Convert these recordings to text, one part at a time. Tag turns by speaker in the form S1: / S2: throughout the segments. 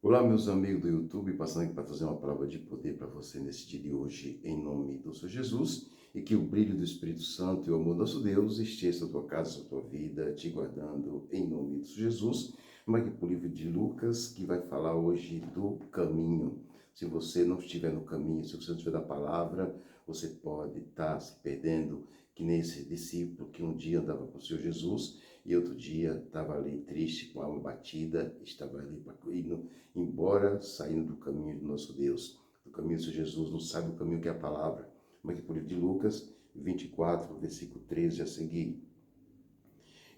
S1: Olá, meus amigos do YouTube, passando aqui para trazer uma palavra de poder para você nesse dia de hoje, em nome do Senhor Jesus, e que o brilho do Espírito Santo e o amor do nosso Deus esteja na tua casa, na tua vida, te guardando, em nome do Senhor Jesus. Vamos aqui para o livro de Lucas, que vai falar hoje do caminho. Se você não estiver no caminho, se você não estiver na palavra, você pode estar se perdendo, que nem esse discípulo que um dia andava com o Senhor Jesus e outro dia estava ali triste, com a alma batida, estava ali indo embora, saindo do caminho do nosso Deus, do caminho do Senhor Jesus, não sabe o caminho que é a palavra. Vamos aqui para o livro de Lucas 24, versículo 13 a seguir.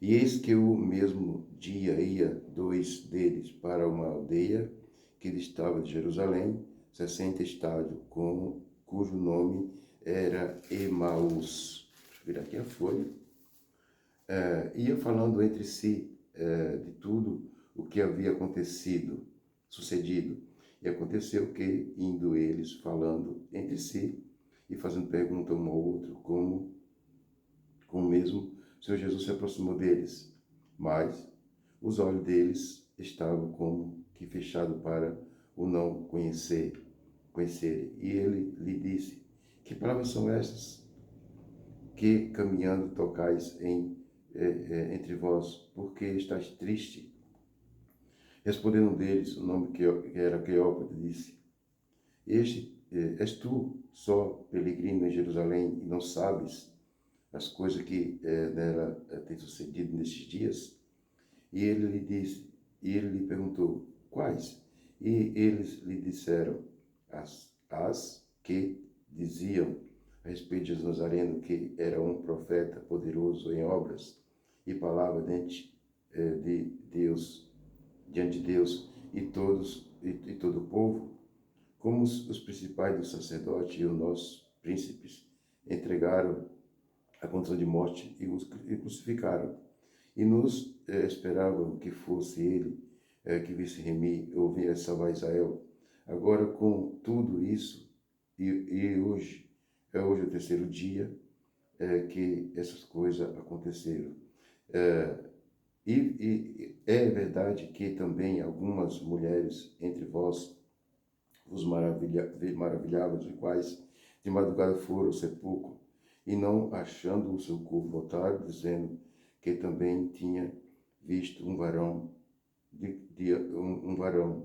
S1: E eis que o mesmo dia ia dois deles para uma aldeia que distava de Jerusalém, 60 estádios, cujo nome era Emaús. Deixa eu virar aqui a folha. Ia falando entre si de tudo o que havia sucedido. E aconteceu que, indo eles falando entre si e fazendo pergunta um ao outro, como com o mesmo, o Senhor Jesus se aproximou deles, mas os olhos deles estavam como que fechados para o não conhecerem. E ele lhe disse: que palavras são estas que caminhando tocais entre vós, porque estáis triste? Respondendo um deles, o nome que era Cleópatra, disse: És tu só peregrino em Jerusalém e não sabes as coisas que nela têm sucedido nestes dias? E ele lhe disse, e ele lhe perguntou: quais? E eles lhe disseram: as que diziam a respeito de Jesus Nazareno que era um profeta poderoso em obras e palavra diante de Deus e todo o povo, como os principais dos sacerdotes e os nossos príncipes entregaram a condição de morte e crucificaram. E nos esperavam que fosse ele que visse remir ou viesse salvar Israel. Agora, com tudo isso, e hoje é o terceiro dia que essas coisas aconteceram. E é verdade que também algumas mulheres entre vós vos maravilhavam, de quais de madrugada foram ao sepulcro, e não achando o seu corpo, voltaram, dizendo que também tinha visto um varão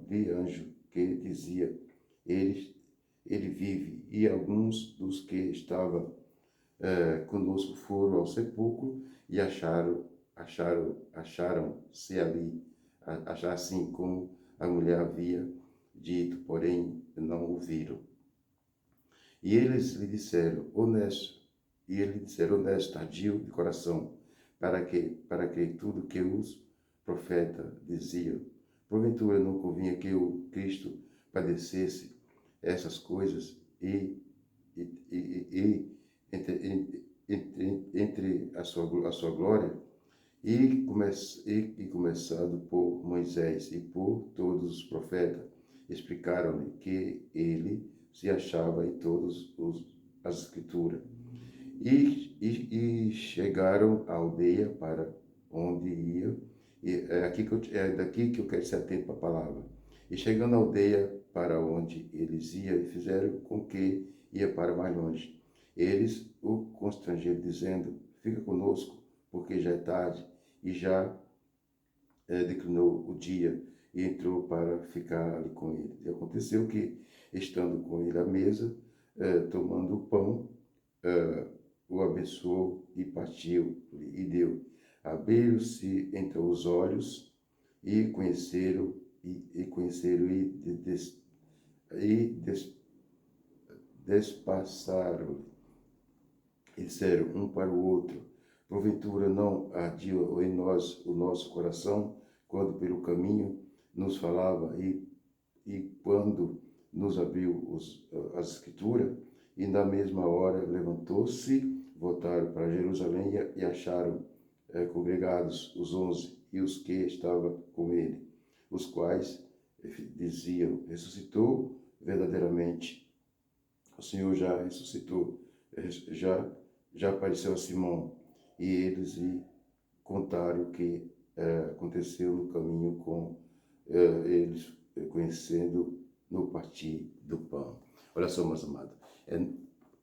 S1: de anjo que dizia: ele vive. E alguns dos que estavam conosco foram ao sepulcro e acharam-se ali, assim como a mulher havia dito, porém não o viram. E eles lhe disseram: honesto, tardio de coração, para que tudo que os profetas diziam. Porventura não convinha que o Cristo padecesse essas coisas e entre a sua glória, começado por Moisés e por todos os profetas, explicaram-lhe que ele se achava em todas as escrituras. E chegaram à aldeia para onde ia, e é daqui que eu quero ser atento para a palavra. E chegando à aldeia para onde eles iam, fizeram com que ia para mais longe. Eles o constrangeram, dizendo: fica conosco, porque já é tarde, e já declinou o dia, e entrou para ficar ali com ele. E aconteceu que, estando com ele à mesa, tomando o pão, o abençoou e partiu e deu. Abriram-se entre os olhos e conheceram despassaram e disseram um para o outro: porventura não ardiu em nós o nosso coração quando pelo caminho nos falava e quando nos abriu as escrituras? E na mesma hora levantou-se, voltaram para Jerusalém e acharam congregados os 11 e os que estavam com ele, os quais diziam: ressuscitou verdadeiramente. O Senhor já ressuscitou, já apareceu a Simão. E eles lhe contaram o que aconteceu no caminho com eles conhecendo no partir do pão. Olha só, meus amados,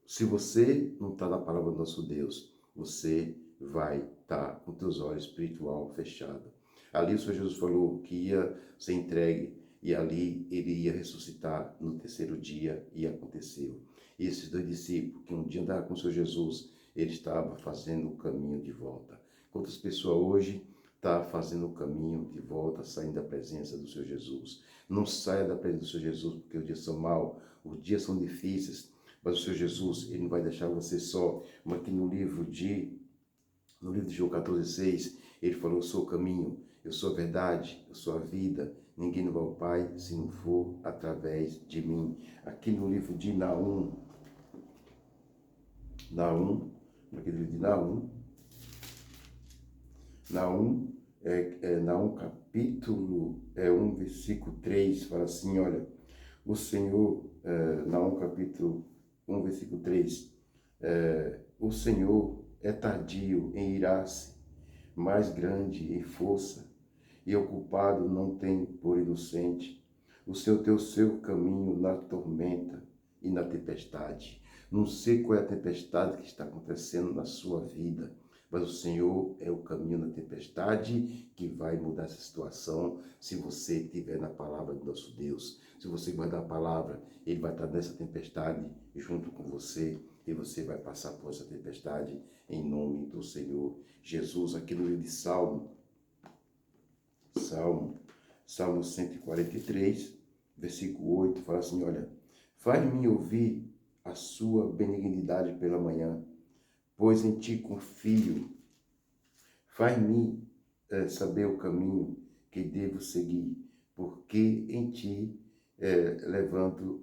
S1: se você não está na palavra do nosso Deus, você vai estar com teus olhos espiritual fechado. Ali o Senhor Jesus falou que ia ser entregue e ali ele ia ressuscitar no terceiro dia e aconteceu. E esses dois discípulos que um dia andavam com o Senhor Jesus, ele estava fazendo o caminho de volta. Quantas pessoas hoje estão fazendo o caminho de volta, saindo da presença do Senhor Jesus? Não saia da presença do Senhor Jesus, porque os dias são maus, os dias são difíceis, mas o Senhor Jesus, ele não vai deixar você só. Mas aqui no livro de João 14,6, ele falou: eu sou o caminho, eu sou a verdade, eu sou a vida. Ninguém não vai ao Pai se não for através de mim. Aqui no livro de Naum, Naum capítulo 1, versículo 3, fala assim, olha, o Senhor, Naum capítulo 1, versículo 3, o Senhor é tardio em irar-se, mais grande em força, e o culpado não tem por inocente. O Senhor tem o seu caminho na tormenta e na tempestade. Não sei qual é a tempestade que está acontecendo na sua vida, mas o Senhor é o caminho na tempestade que vai mudar essa situação se você estiver na palavra do nosso Deus. Se você guardar a palavra, ele vai estar nessa tempestade junto com você e você vai passar por essa tempestade em nome do Senhor Jesus. Aqui no livro de Salmo 143, versículo 8, fala assim, olha, faz-me ouvir a sua benignidade pela manhã, pois em ti confio. Faz-me saber o caminho que devo seguir, porque em ti levanto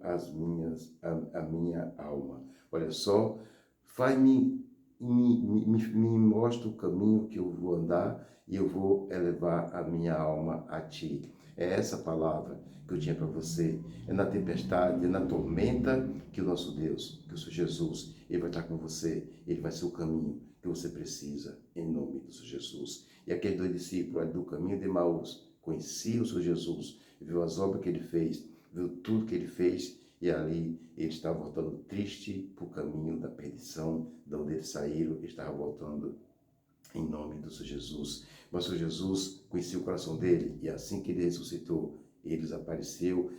S1: a minha alma. Olha só, faz-me, me mostra o caminho que eu vou andar e eu vou elevar a minha alma a ti. É essa palavra que eu tinha para você. É na tempestade, é na tormenta que o nosso Deus, que o Senhor Jesus, ele vai estar com você. Ele vai ser o caminho que você precisa, em nome do Senhor Jesus. E aqueles dois discípulos do caminho de Emaús conheciam o Senhor Jesus, viu as obras que ele fez, viu tudo que ele fez, e ali ele estava voltando triste para o caminho da perdição, de onde eles saíram, ele estava voltando em nome do Senhor Jesus. Mas o Senhor Jesus conhecia o coração dele, e assim que ele ressuscitou, ele apareceu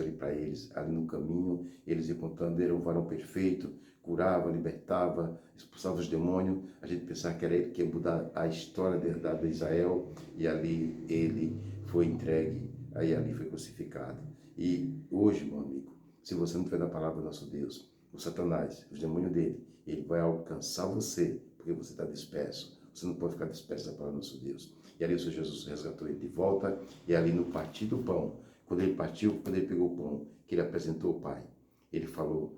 S1: ali para eles, ali no caminho, eles encontrando, ele era um varão perfeito, curava, libertava, expulsava os demônios. A gente pensava que era ele que ia mudar a história de Israel, e ali ele foi entregue, aí ali foi crucificado. E hoje, meu amigo, se você não tiver na palavra do nosso Deus, o Satanás, os demônios dele, ele vai alcançar você, porque você está disperso. Você não pode ficar disperso da palavra do nosso Deus. E ali o Senhor Jesus resgatou ele de volta, e ali no partir do pão, quando ele partiu, quando ele pegou o pão, que ele apresentou ao Pai, ele falou,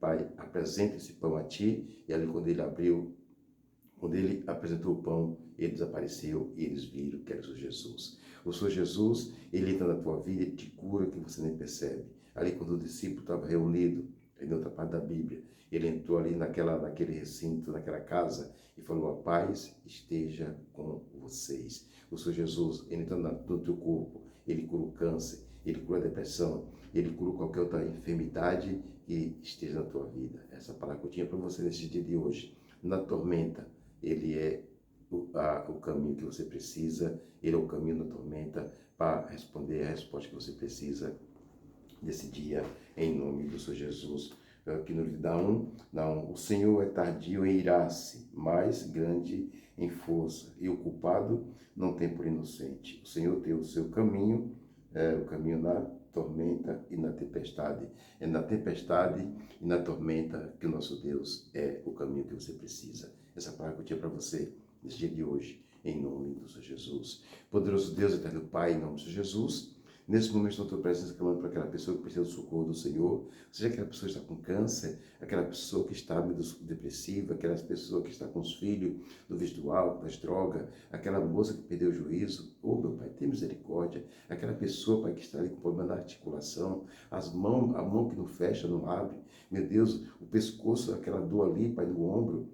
S1: Pai, apresenta esse pão a ti, e ali quando ele apresentou o pão, ele desapareceu e eles viram que era o Senhor Jesus. O Senhor Jesus, ele entra na tua vida e te cura que você nem percebe. Ali quando o discípulo estava reunido, em outra parte da Bíblia, ele entrou ali naquele recinto, naquela casa, e falou: a paz esteja com vocês. O Senhor Jesus, ele entra no teu corpo, ele cura o câncer, ele cura a depressão, ele cura qualquer outra enfermidade que esteja na tua vida. Essa palavra que eu tinha para você nesse dia de hoje. Na tormenta, ele é o caminho que você precisa, ele é o caminho na tormenta para responder a resposta que você precisa desse dia, em nome do Senhor Jesus. Aqui no livro Naum, o Senhor é tardio em irar-se, mas grande em força, e o culpado não tem por inocente. O Senhor tem o seu caminho, o caminho na tormenta e na tempestade. É na tempestade e na tormenta que o nosso Deus é o caminho que você precisa. Essa palavra que eu tinha para você nesse dia de hoje, em nome do Senhor Jesus. Poderoso Deus, eterno Pai, em nome do Senhor Jesus, nesse momento estou na tua presença, clamando para aquela pessoa que precisa do socorro do Senhor, seja aquela pessoa que está com câncer, aquela pessoa que está depressiva, aquela pessoa que está com os filhos do vício do álcool, das drogas, aquela moça que perdeu o juízo. Oh, meu Pai, tem misericórdia. Aquela pessoa, Pai, que está ali com problema na articulação, a mão que não fecha, não abre. Meu Deus, o pescoço, aquela dor ali, Pai, no ombro,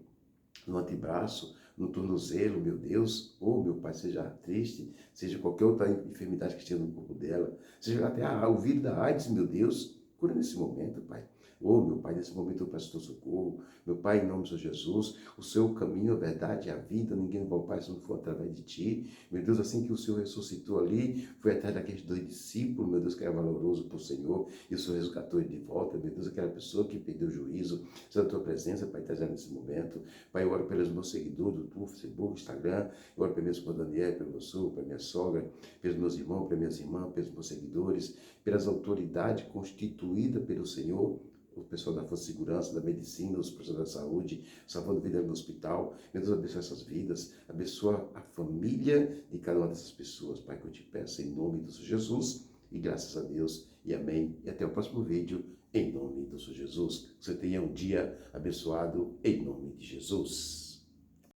S1: no antebraço. no tornozelo, meu Deus, meu Pai, seja triste, seja qualquer outra enfermidade que esteja no corpo dela, seja até o vírus da AIDS, meu Deus, cura nesse momento, Pai. Meu Pai, nesse momento eu peço teu socorro. Meu Pai, em nome de Jesus, o seu caminho, a verdade e a vida, ninguém vai ao Pai se não for através de ti. Meu Deus, assim que o Senhor ressuscitou ali, foi atrás daqueles 2 discípulos, meu Deus, que era valoroso para o Senhor, e o Senhor resgatou ele de volta. Meu Deus, aquela pessoa que perdeu o juízo, seja a tua presença, Pai, trazendo nesse momento. Pai, eu oro pelos meus seguidores do YouTube, Facebook, Instagram, eu oro pelo meu esposo Daniel, pelo meu sogro, pela minha sogra, pelos meus irmãos, pelas minhas irmãs, pelos meus seguidores, pelas autoridades constituídas pelo Senhor, o pessoal da Força de Segurança, da Medicina, os profissionais da saúde, salvando vida no hospital. Meu Deus, abençoa essas vidas, abençoa a família de cada uma dessas pessoas, Pai, que eu te peço em nome do Senhor Jesus, e graças a Deus, e amém. E até o próximo vídeo, em nome do Senhor Jesus. Que você tenha um dia abençoado, em nome de Jesus.